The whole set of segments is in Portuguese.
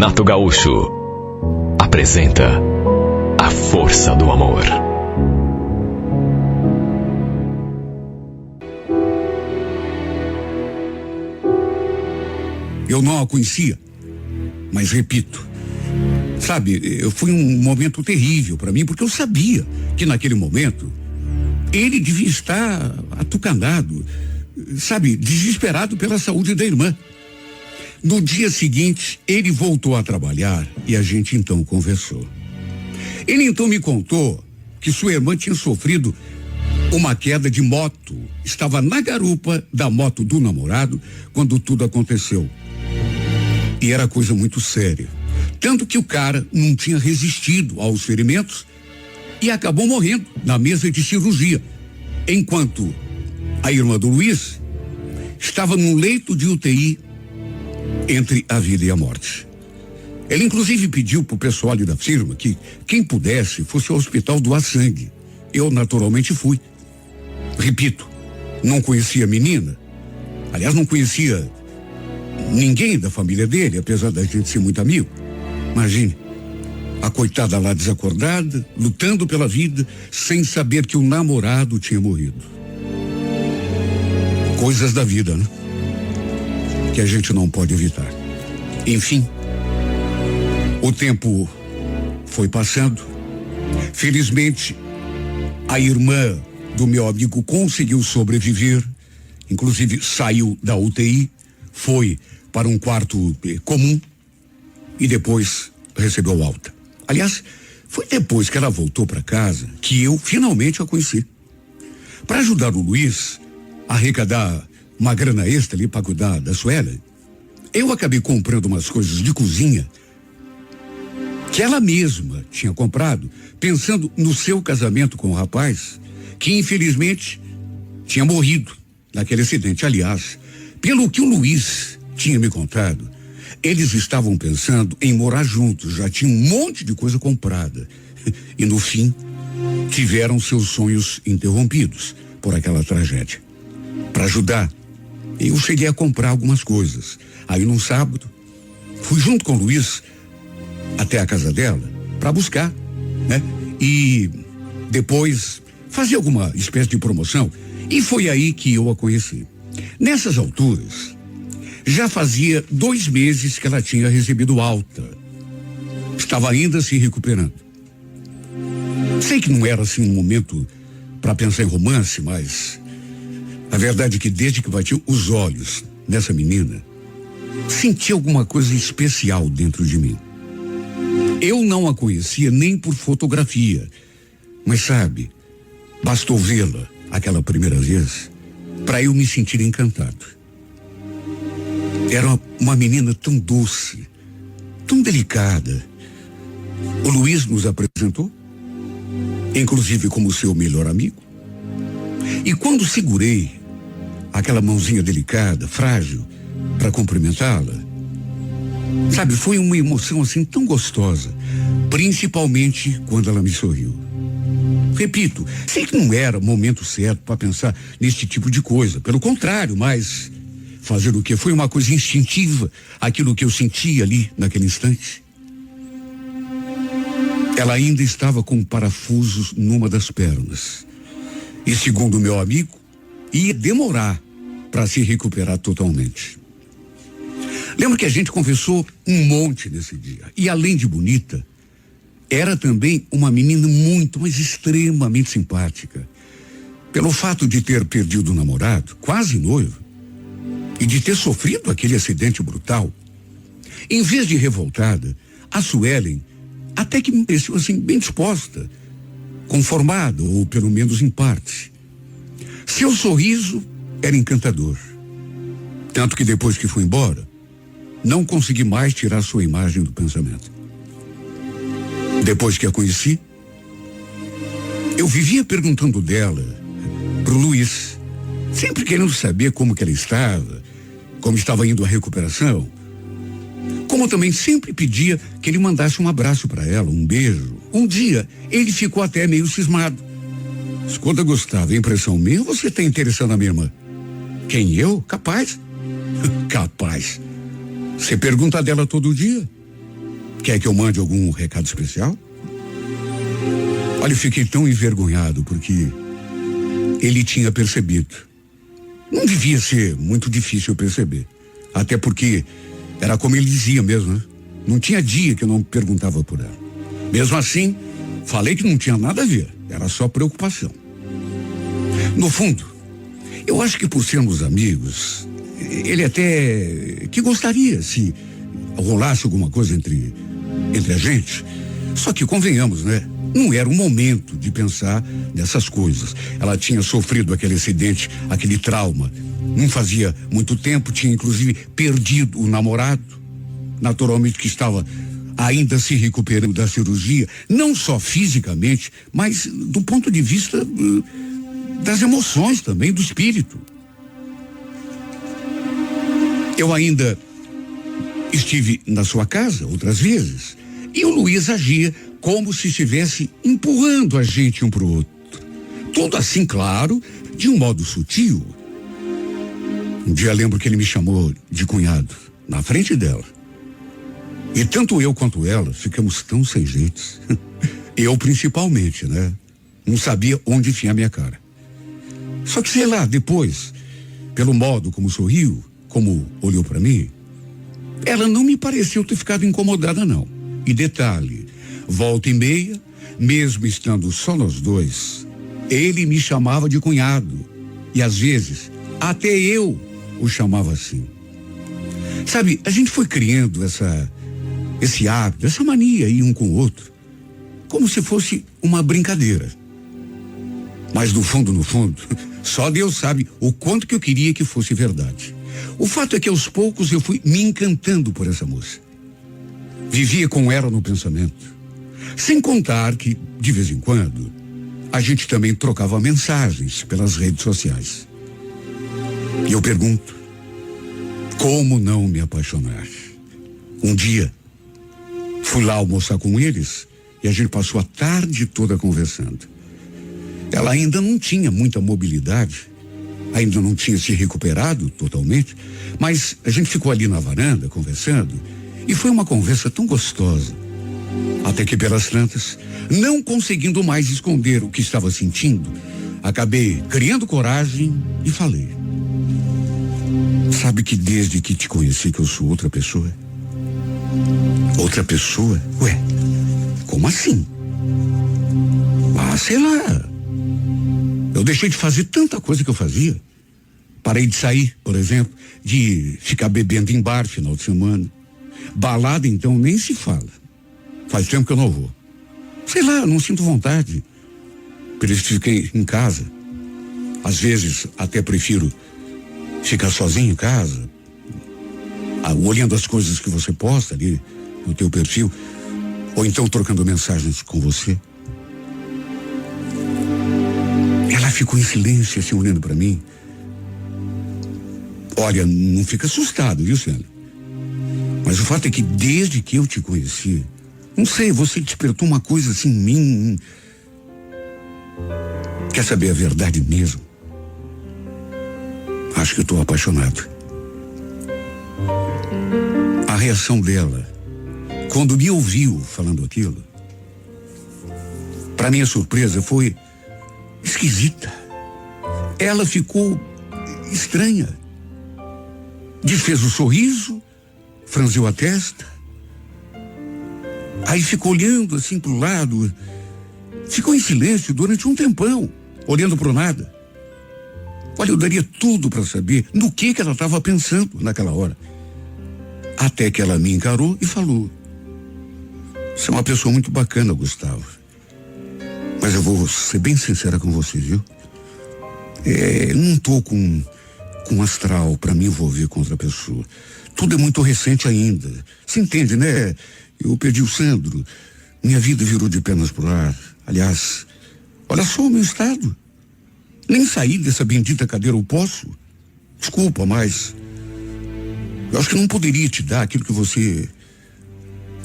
Renato Gaúcho apresenta A Força do Amor. Eu não a conhecia, mas repito, sabe, foi um momento terrível para mim, porque eu sabia que naquele momento ele devia estar atucanado, sabe, desesperado pela saúde da irmã. No dia seguinte, ele voltou a trabalhar e a gente então conversou. Ele então me contou que sua irmã tinha sofrido uma queda de moto. Estava na garupa da moto do namorado quando tudo aconteceu. E era coisa muito séria. Tanto que o cara não tinha resistido aos ferimentos e acabou morrendo na mesa de cirurgia. Enquanto a irmã do Luiz estava num leito de UTI entre a vida e a morte. Ele inclusive pediu pro pessoal ali da firma que quem pudesse fosse ao hospital doar sangue. Eu naturalmente fui. Repito, não conhecia a menina. Aliás, não conhecia ninguém da família dele, apesar da gente ser muito amigo. Imagine, a coitada lá desacordada, lutando pela vida, sem saber que o namorado tinha morrido. Coisas da vida, né? Que a gente não pode evitar. Enfim, o tempo foi passando. Felizmente, a irmã do meu amigo conseguiu sobreviver, inclusive saiu da UTI, foi para um quarto comum e depois recebeu alta. Aliás, foi depois que ela voltou para casa que eu finalmente a conheci. Para ajudar o Luiz a arrecadar uma grana extra ali para cuidar da Suelen, eu acabei comprando umas coisas de cozinha que ela mesma tinha comprado, pensando no seu casamento com o rapaz, que infelizmente tinha morrido naquele acidente. Aliás, pelo que o Luiz tinha me contado, eles estavam pensando em morar juntos, já tinham um monte de coisa comprada. E no fim, tiveram seus sonhos interrompidos por aquela tragédia. Para ajudar, eu cheguei a comprar algumas coisas. Aí num sábado, fui junto com o Luiz até a casa dela para buscar, né? E depois fazer alguma espécie de promoção. E foi aí que eu a conheci. Nessas alturas, já fazia 2 meses que ela tinha recebido alta. Estava ainda se recuperando. Sei que não era assim um momento para pensar em romance, mas a verdade é que desde que bati os olhos nessa menina, senti alguma coisa especial dentro de mim. Eu não a conhecia nem por fotografia, mas sabe, bastou vê-la aquela primeira vez para eu me sentir encantado. Era uma menina tão doce, tão delicada. O Luiz nos apresentou, inclusive como seu melhor amigo. E quando segurei aquela mãozinha delicada, frágil, para cumprimentá-la, sabe, foi uma emoção assim tão gostosa, principalmente quando ela me sorriu. Repito, sei que não era o momento certo para pensar nesse tipo de coisa, pelo contrário, mas fazer o quê? Foi uma coisa instintiva, aquilo que eu sentia ali naquele instante. Ela ainda estava com parafusos numa das pernas. E segundo o meu amigo, ia demorar para se recuperar totalmente. Lembro que a gente conversou um monte nesse dia. E além de bonita, era também uma menina muito, mas extremamente simpática. Pelo fato de ter perdido o namorado, quase noivo, e de ter sofrido aquele acidente brutal, em vez de revoltada, a Suelen até que me pareceu assim bem disposta, conformada, ou pelo menos em parte. Seu sorriso era encantador. Tanto que depois que foi embora, não consegui mais tirar sua imagem do pensamento. Depois que a conheci, eu vivia perguntando dela pro Luiz, sempre querendo saber como que ela estava, como estava indo a recuperação. Como também sempre pedia que ele mandasse um abraço para ela, um beijo. Um dia, ele ficou até meio cismado. Escuta, Gustavo, impressão minha, você está interessado na minha irmã? Quem, eu? Capaz? Capaz. Você pergunta dela todo dia? Quer que eu mande algum recado especial? Olha, eu fiquei tão envergonhado porque ele tinha percebido. Não devia ser muito difícil perceber. Até porque era como ele dizia mesmo, né? Não tinha dia que eu não perguntava por ela. Mesmo assim, falei que não tinha nada a ver. Era só preocupação. No fundo, eu acho que por sermos amigos, ele até que gostaria se rolasse alguma coisa entre a gente. Só que convenhamos, né? Não era o momento de pensar nessas coisas. Ela tinha sofrido aquele acidente, aquele trauma. Não fazia muito tempo, tinha inclusive perdido o namorado. Naturalmente que estava ainda se recuperando da cirurgia, não só fisicamente, mas do ponto de vista das emoções também, do espírito. Eu ainda estive na sua casa outras vezes e o Luiz agia como se estivesse empurrando a gente um pro outro. Tudo assim, claro, de um modo sutil. Um dia lembro que ele me chamou de cunhado, na frente dela. E tanto eu quanto ela ficamos tão sem jeitos. Eu principalmente, né? Não sabia onde enfiar minha cara. Só que sei lá, depois, pelo modo como sorriu, como olhou para mim, ela não me pareceu ter ficado incomodada, não. E detalhe, volta e meia, mesmo estando só nós dois, ele me chamava de cunhado. E às vezes, até eu o chamava assim. Sabe, a gente foi criando esse hábito, essa mania aí um com o outro, como se fosse uma brincadeira. Mas no fundo, só Deus sabe o quanto que eu queria que fosse verdade. O fato é que aos poucos eu fui me encantando por essa moça. Vivia com ela no pensamento. Sem contar que, de vez em quando, a gente também trocava mensagens pelas redes sociais. E eu pergunto, como não me apaixonar? Um dia, fui lá almoçar com eles e a gente passou a tarde toda conversando. Ela ainda não tinha muita mobilidade, ainda não tinha se recuperado totalmente, mas a gente ficou ali na varanda conversando e foi uma conversa tão gostosa. Até que pelas tantas, não conseguindo mais esconder o que estava sentindo, acabei criando coragem e falei. Sabe que desde que te conheci que eu sou outra pessoa? Outra pessoa? Ué, como assim? Ah, sei lá. Eu deixei de fazer tanta coisa que eu fazia. Parei de sair, por exemplo, de ficar bebendo em bar final de semana. Balada, então, nem se fala. Faz tempo que eu não vou. Sei lá, não sinto vontade. Por isso fiquei em casa. Às vezes, até prefiro ficar sozinho em casa, olhando as coisas que você posta ali no teu perfil, ou então trocando mensagens com você. Ela ficou em silêncio, assim, olhando para mim. Olha, não fica assustado, viu, Sandra? Mas o fato é que desde que eu te conheci, não sei, você despertou uma coisa assim em mim. Quer saber a verdade mesmo? Acho que eu estou apaixonado. A reação dela, quando me ouviu falando aquilo, para minha surpresa, foi esquisita. Ela ficou estranha. Desfez o sorriso, franziu a testa, aí ficou olhando assim pro lado, ficou em silêncio durante um tempão, olhando pro nada. Olha, eu daria tudo para saber no que ela estava pensando naquela hora. Até que ela me encarou e falou: você é uma pessoa muito bacana, Gustavo. Mas eu vou ser bem sincera com você, viu? Não tô com astral para me envolver com outra pessoa. Tudo é muito recente ainda. Você entende, né? Eu perdi o Sandro. Minha vida virou de pernas pro ar. Aliás, olha só o meu estado. Nem sair dessa bendita cadeira eu posso. Desculpa, mas eu acho que não poderia te dar aquilo que você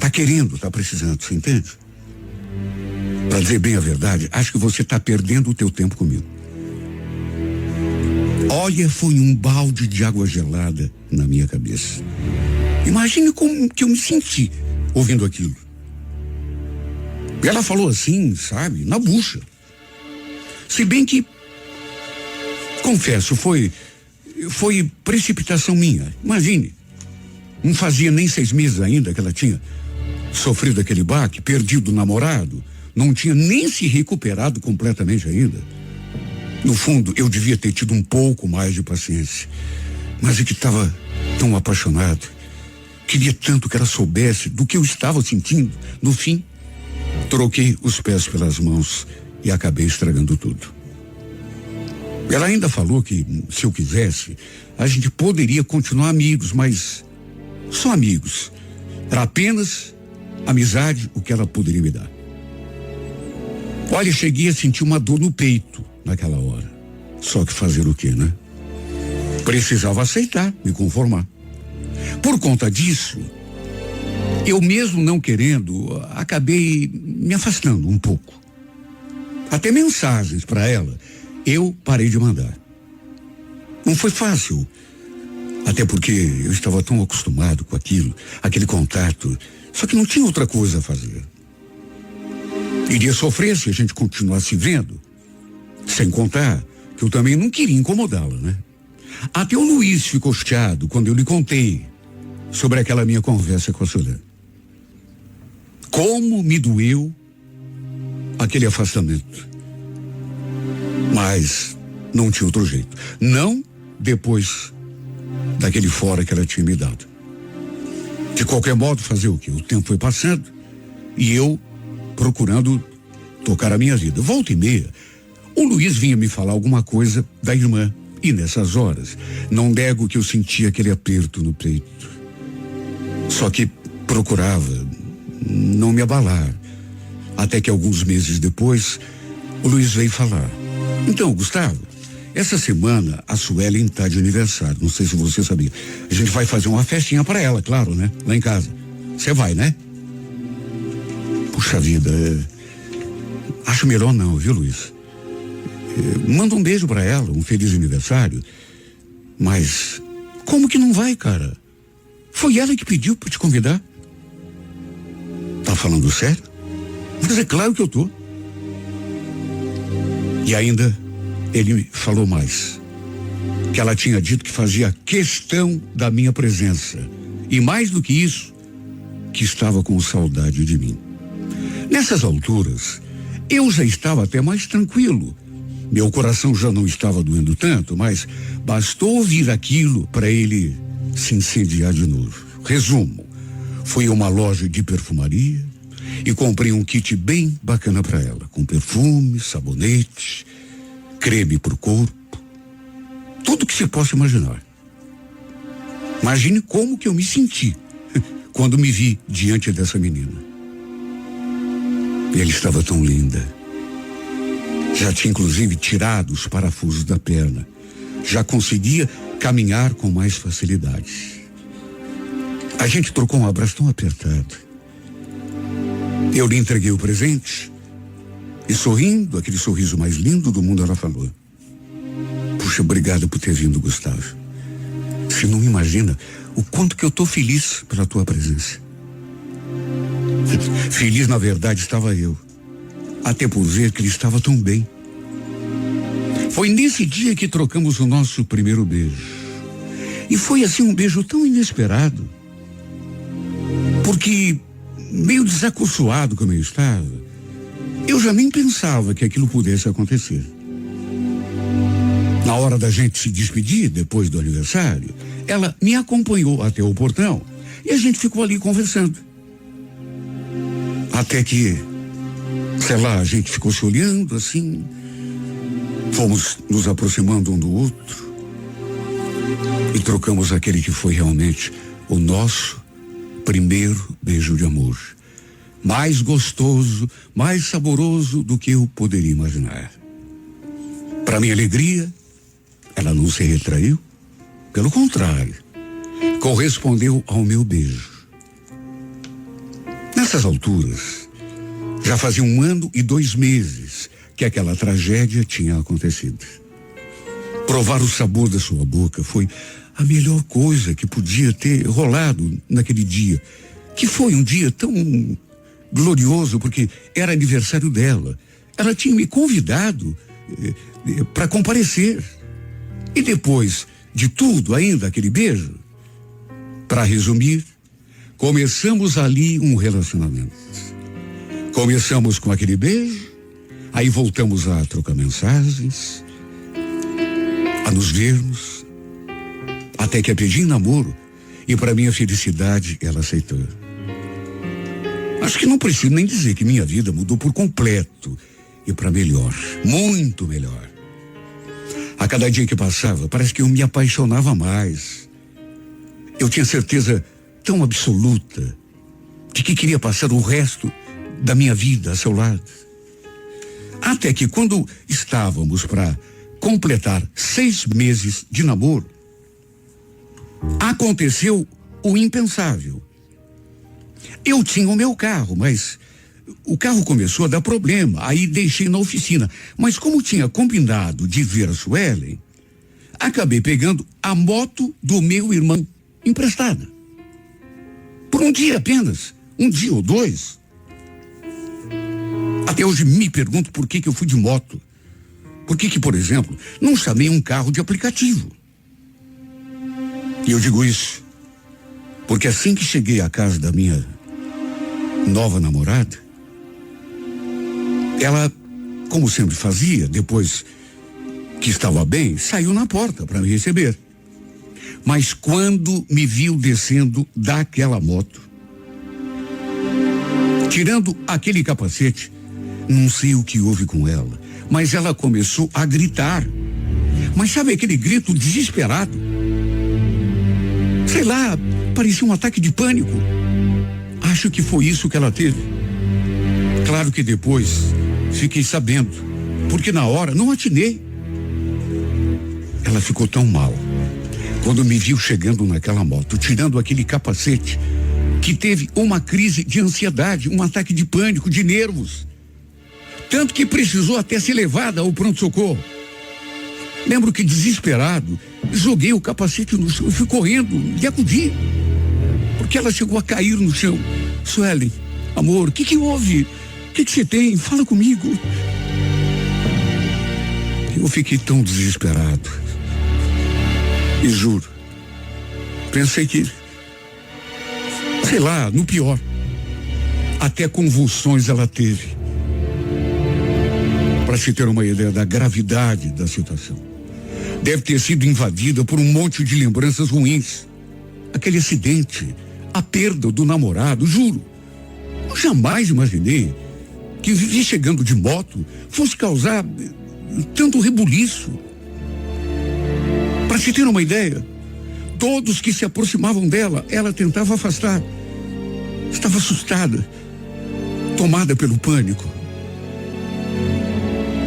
tá querendo, tá precisando, você entende? Pra dizer bem a verdade, acho que você tá perdendo o teu tempo comigo. Olha, foi um balde de água gelada na minha cabeça. Imagine como que eu me senti ouvindo aquilo. E ela falou assim, sabe, na bucha. Se bem que, confesso, foi precipitação minha. Imagine, não fazia nem 6 meses ainda que ela tinha sofrido aquele baque, perdido o namorado, não tinha nem se recuperado completamente ainda. No fundo, eu devia ter tido um pouco mais de paciência, mas é que estava tão apaixonado. Queria tanto que ela soubesse do que eu estava sentindo. No fim, troquei os pés pelas mãos e acabei estragando tudo. Ela ainda falou que, se eu quisesse, a gente poderia continuar amigos, mas só amigos. Era apenas amizade o que ela poderia me dar. Olha, cheguei a sentir uma dor no peito naquela hora. Só que fazer o quê, né? Precisava aceitar, me conformar. Por conta disso, eu mesmo não querendo, acabei me afastando um pouco. Até mensagens para ela, eu parei de mandar. Não foi fácil, até porque eu estava tão acostumado com aquilo, aquele contato, só que não tinha outra coisa a fazer. Iria sofrer se a gente continuasse vendo, sem contar que eu também não queria incomodá-la, né? Até o Luiz ficou chateado quando eu lhe contei sobre aquela minha conversa com a Solane. Como me doeu aquele afastamento. Mas não tinha outro jeito. Não depois daquele fora que ela tinha me dado. De qualquer modo, fazer o quê? O tempo foi passando e eu procurando tocar a minha vida. Volta e meia, o Luiz vinha me falar alguma coisa da irmã. E nessas horas, não nego que eu sentia aquele aperto no peito. Só que procurava não me abalar. Até que alguns meses depois, o Luiz veio falar. Então, Gustavo, essa semana a Suelen está de aniversário. Não sei se você sabia. A gente vai fazer uma festinha para ela, claro, né? Lá em casa. Você vai, né? Puxa vida, acho melhor não, viu, Luiz? Manda um beijo para ela, um feliz aniversário. Mas como que não vai, cara? Foi ela que pediu para te convidar. Tá falando sério? Mas é claro que eu tô. E ainda ele falou mais. Que ela tinha dito que fazia questão da minha presença. E mais do que isso, que estava com saudade de mim. Nessas alturas, eu já estava até mais tranquilo. Meu coração já não estava doendo tanto, mas bastou ouvir aquilo para ele se incendiar de novo. Resumo, fui a uma loja de perfumaria e comprei um kit bem bacana para ela, com perfume, sabonete, creme pro corpo, tudo que se possa imaginar. Imagine como que eu me senti quando me vi diante dessa menina. Ela estava tão linda. Já tinha inclusive tirado os parafusos da perna. Já conseguia caminhar com mais facilidade. A gente trocou um abraço tão apertado. Eu lhe entreguei o presente e sorrindo, aquele sorriso mais lindo do mundo, ela falou: puxa, obrigado por ter vindo, Gustavo. Você não imagina o quanto que eu tô feliz pela tua presença. Feliz, na verdade, estava eu. Até por ver que ele estava tão bem. Foi nesse dia que trocamos o nosso primeiro beijo. E foi assim um beijo tão inesperado. Porque, meio desacorçoado como eu estava, eu já nem pensava que aquilo pudesse acontecer. Na hora da gente se despedir, depois do aniversário, ela me acompanhou até o portão e a gente ficou ali conversando. Até que, sei lá, a gente ficou se olhando assim, fomos nos aproximando um do outro e trocamos aquele que foi realmente o nosso primeiro beijo de amor. Mais gostoso, mais saboroso do que eu poderia imaginar. Para minha alegria, ela não se retraiu, pelo contrário, correspondeu ao meu beijo. Nessas alturas, já fazia 1 ano e 2 meses que aquela tragédia tinha acontecido. Provar o sabor da sua boca foi a melhor coisa que podia ter rolado naquele dia que foi um dia tão glorioso, porque era aniversário dela. Ela tinha me convidado para comparecer. E depois de tudo, ainda aquele beijo. Para resumir, começamos ali um relacionamento. Começamos com aquele beijo, aí voltamos a trocar mensagens, a nos vermos, até que a pedi em namoro, e para minha felicidade ela aceitou. Acho que não preciso nem dizer que minha vida mudou por completo e para melhor, muito melhor. A cada dia que passava, parece que eu me apaixonava mais. Eu tinha certeza tão absoluta de que queria passar o resto da minha vida a seu lado. Até que quando estávamos para completar 6 meses de namoro, aconteceu o impensável. Eu tinha o meu carro, mas o carro começou a dar problema, aí deixei na oficina. Mas como tinha combinado de ver a Suelen, acabei pegando a moto do meu irmão emprestada. Por um dia apenas, um dia ou 2. Até hoje me pergunto por que eu fui de moto. Por que, por exemplo, não chamei um carro de aplicativo? E eu digo isso porque assim que cheguei à casa da minha nova namorada, ela, como sempre fazia, depois que estava bem, saiu na porta para me receber. Mas quando me viu descendo daquela moto, tirando aquele capacete, não sei o que houve com ela, mas ela começou a gritar. Mas sabe aquele grito desesperado? Sei lá, parecia um ataque de pânico. Acho que foi isso que ela teve. Claro que depois fiquei sabendo, porque na hora não atinei. Ela ficou tão mal quando me viu chegando naquela moto, tirando aquele capacete, que teve uma crise de ansiedade, um ataque de pânico, de nervos. Tanto que precisou até ser levada ao pronto-socorro. Lembro que, desesperado, joguei o capacete no chão e fui correndo e acudi. Porque ela chegou a cair no chão. Suelen, amor, o que houve? O que você tem? Fala comigo. Eu fiquei tão desesperado. E juro, pensei que, sei lá, no pior. Até convulsões ela teve. Para se ter uma ideia da gravidade da situação. Deve ter sido invadida por um monte de lembranças ruins. Aquele acidente, a perda do namorado, juro. Eu jamais imaginei que viver chegando de moto fosse causar tanto rebuliço. Para se ter uma ideia, todos que se aproximavam dela, ela tentava afastar. Estava assustada, tomada pelo pânico.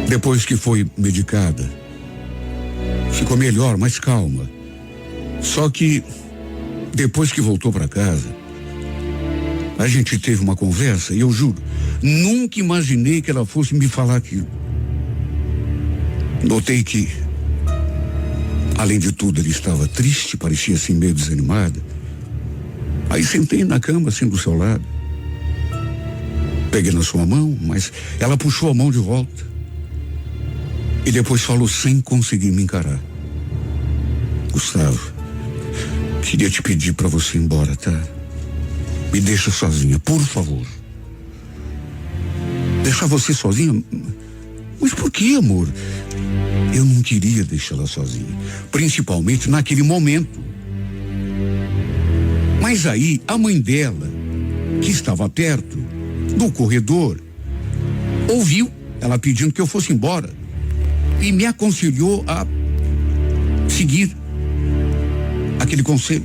Depois que foi medicada, ficou melhor, mais calma. Só que, depois que voltou para casa, a gente teve uma conversa e eu juro, nunca imaginei que ela fosse me falar aquilo. Notei que, além de tudo, ele estava triste, parecia assim meio desanimada. Aí sentei na cama, assim, do seu lado. Peguei na sua mão, mas ela puxou a mão de volta. E depois falou sem conseguir me encarar. Gustavo, queria te pedir para você ir embora, tá? Me deixa sozinha, por favor. Deixar você sozinha? Mas por que, amor? Eu não queria deixá-la sozinha, principalmente naquele momento. Mas aí a mãe dela, que estava perto, no corredor, ouviu ela pedindo que eu fosse embora e me aconselhou a seguir aquele conselho.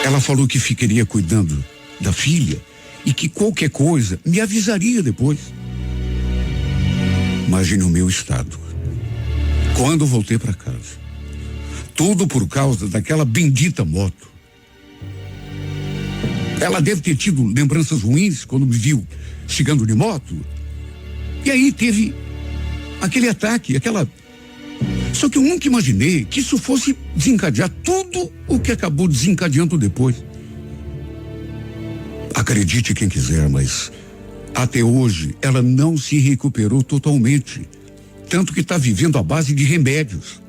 Ela falou que ficaria cuidando da filha e que qualquer coisa me avisaria depois. Imagine o meu estado quando voltei para casa. Tudo por causa daquela bendita moto. Ela deve ter tido lembranças ruins quando me viu chegando de moto. E aí teve aquele ataque, Só que eu nunca imaginei que isso fosse desencadear tudo o que acabou desencadeando depois. Acredite quem quiser, mas até hoje ela não se recuperou totalmente. Tanto que está vivendo à base de remédios.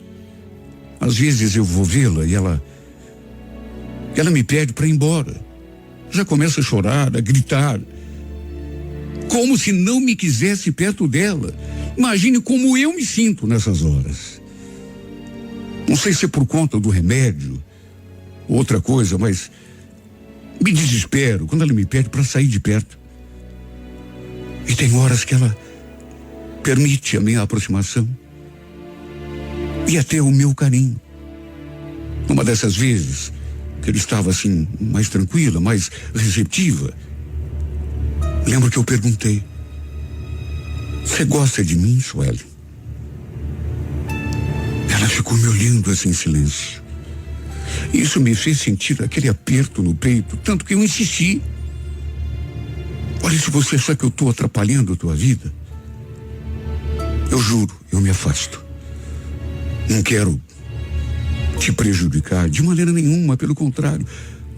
Às vezes eu vou vê-la e ela me pede para ir embora. Já começa a chorar, a gritar. Como se não me quisesse perto dela. Imagine como eu me sinto nessas horas. Não sei se é por conta do remédio, outra coisa, mas me desespero quando ela me pede para sair de perto. E tem horas que ela permite a minha aproximação e até o meu carinho. Uma dessas vezes que ele estava assim, mais tranquila, mais receptiva, lembro que eu perguntei: você gosta de mim, Sueli? Ela ficou me olhando assim em silêncio. Isso me fez sentir aquele aperto no peito, tanto que eu insisti. Olha, se você achar que eu estou atrapalhando a tua vida, eu juro, eu me afasto. Não quero te prejudicar de maneira nenhuma, pelo contrário.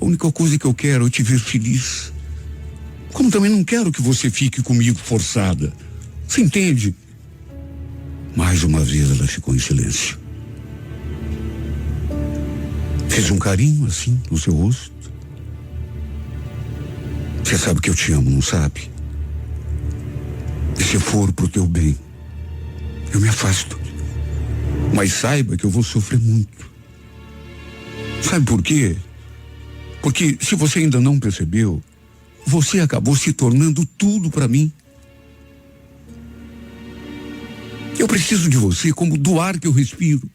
A única coisa que eu quero é te ver feliz. Como também não quero que você fique comigo forçada. Você entende? Mais uma vez ela ficou em silêncio. Fiz um carinho assim no seu rosto. Você sabe que eu te amo, não sabe? E se for pro teu bem, eu me afasto. Mas saiba que eu vou sofrer muito. Sabe por quê? Porque se você ainda não percebeu, você acabou se tornando tudo para mim. Eu preciso de você como do ar que eu respiro.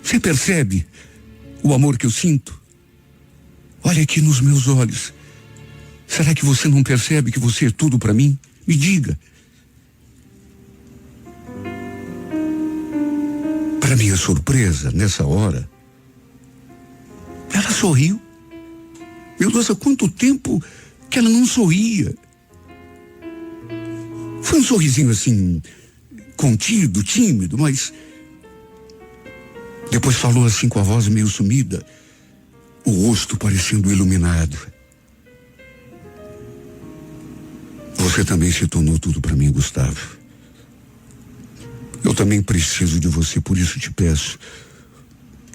Você percebe o amor que eu sinto? Olha aqui nos meus olhos. Será que você não percebe que você é tudo para mim? Me diga. Para minha surpresa, nessa hora, ela sorriu. Meu Deus, há quanto tempo que ela não sorria. Foi um sorrisinho assim, contido, tímido, mas depois falou assim com a voz meio sumida, o rosto parecendo iluminado. Você também se tornou tudo para mim, Gustavo. Eu também preciso de você, por isso te peço.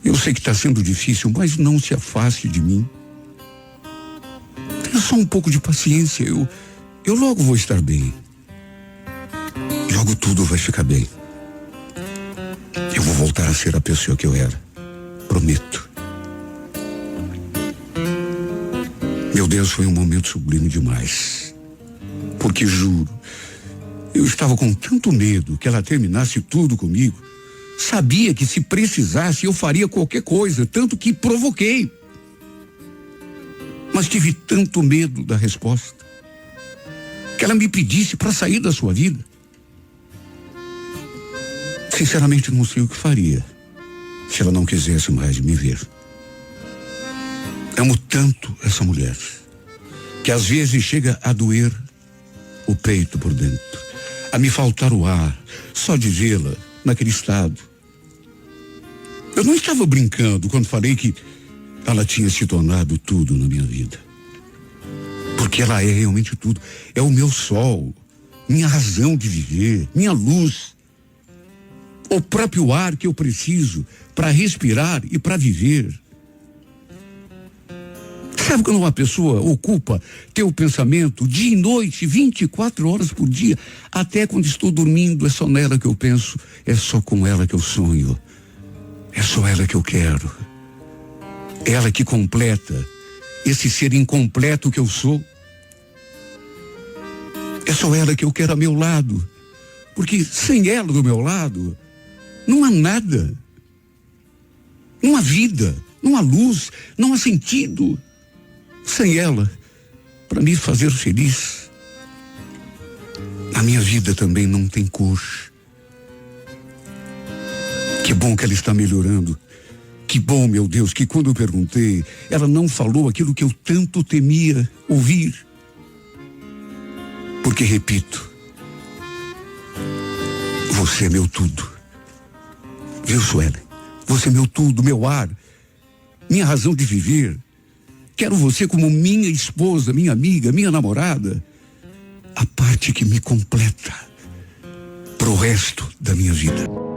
Eu sei que está sendo difícil, mas não se afaste de mim. Tenha só um pouco de paciência, eu logo vou estar bem. Logo tudo vai ficar bem. Eu vou voltar a ser a pessoa que eu era. Prometo. Meu Deus, foi um momento sublime demais. Porque juro, eu estava com tanto medo que ela terminasse tudo comigo. Sabia que se precisasse eu faria qualquer coisa, tanto que provoquei. Mas tive tanto medo da resposta, que ela me pedisse para sair da sua vida. Sinceramente, não sei o que faria se ela não quisesse mais me ver. Amo tanto essa mulher que às vezes chega a doer o peito por dentro, a me faltar o ar, só de vê-la naquele estado. Eu não estava brincando quando falei que ela tinha se tornado tudo na minha vida. Porque ela é realmente tudo. É o meu sol, minha razão de viver, minha luz. O próprio ar que eu preciso para respirar e para viver. Sabe quando uma pessoa ocupa teu pensamento dia e noite, 24 horas por dia, até quando estou dormindo, é só nela que eu penso, é só com ela que eu sonho, é só ela que eu quero. Ela que completa esse ser incompleto que eu sou. É só ela que eu quero a meu lado, porque sem ela do meu lado, não há nada. Não há vida, não há luz, não há sentido. Sem ela, para me fazer feliz, a minha vida também não tem cor. Que bom que ela está melhorando. Que bom, meu Deus, que quando eu perguntei, ela não falou aquilo que eu tanto temia ouvir. Porque, repito, você é meu tudo. Viu, Sueli? Você é meu tudo, meu ar, minha razão de viver. quero você como minha esposa, minha amiga, minha namorada. A parte que me completa pro resto da minha vida.